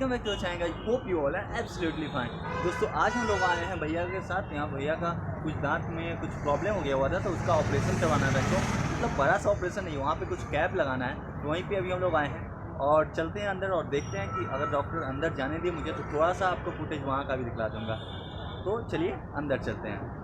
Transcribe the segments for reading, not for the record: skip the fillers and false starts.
Welcome back to the channel, hope you all are absolutely fine. दोस्तों आज हम लोग आए हैं भैया के साथ। यहाँ भैया का कुछ दांत में कुछ प्रॉब्लम हो गया हुआ था, तो उसका ऑपरेशन करवाना था। तो मतलब बड़ा सा ऑपरेशन नहीं, वहाँ पे कुछ कैप लगाना है, तो वहीं पे अभी हम लोग आए हैं और चलते हैं अंदर और देखते हैं कि अगर डॉक्टर अंदर जाने दिए मुझे तो थोड़ा सा आपको फुटेज वहाँ का भी दिखला दूँगा। तो चलिए अंदर चलते हैं।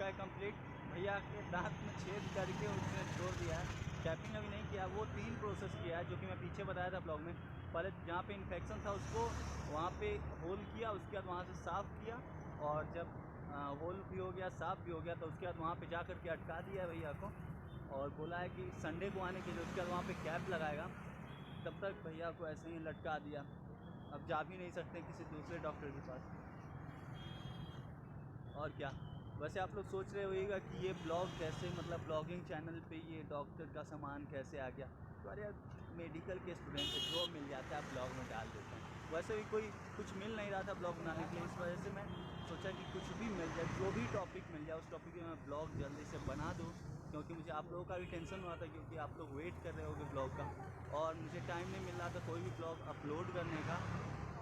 चुका है कंप्लीट। भैया के दांत में छेद करके उसने छोड़ दिया है, कैपिंग अभी नहीं किया। वो 3 प्रोसेस किया है जो कि मैं पीछे बताया था ब्लॉग में। पहले जहाँ पे इन्फेक्शन था उसको वहाँ पे होल किया, उसके बाद वहाँ से साफ़ किया, और जब होल भी हो गया, साफ़ भी हो गया, तो उसके बाद वहाँ पे जा कर के अटका दिया भैया को, और बोला है कि संडे को आने के लिए। उसके बाद वहाँ पे कैप लगाएगा, तब तक भैया को ऐसे ही लटका दिया। अब जा भी नहीं सकते किसी दूसरे डॉक्टर के पास। और क्या, वैसे आप लोग सोच रहे होइएगा कि ये ब्लॉग कैसे, मतलब ब्लॉगिंग चैनल पे ये डॉक्टर का सामान कैसे आ गया। तो अरे मेडिकल के स्टूडेंट है, जो मिल जाता है आप ब्लॉग में डाल देते हैं। वैसे भी कोई कुछ मिल नहीं रहा था ब्लॉग बनाने के लिए, इस वजह से मैं सोचा कि कुछ भी मिल जाए, जो भी टॉपिक मिल जाए उस टॉपिक में मैं ब्लॉग जल्दी से बना दूँ, क्योंकि मुझे आप लोगों का भी टेंशन हुआ था, क्योंकि आप लोग वेट कर रहे होगे ब्लॉग का, और मुझे टाइम नहीं मिल रहा था कोई भी ब्लॉग अपलोड करने का।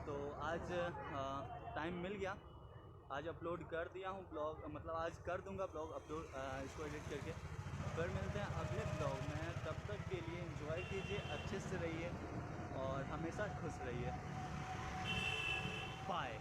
तो आज टाइम मिल गया, आज अपलोड कर दिया हूँ ब्लॉग, मतलब आज कर दूँगा ब्लॉग अपलोड, इसको एडिट करके। फिर मिलते हैं अगले ब्लॉग में, तब तक के लिए एंजॉय कीजिए, अच्छे से रहिए और हमेशा खुश रहिए। बाय।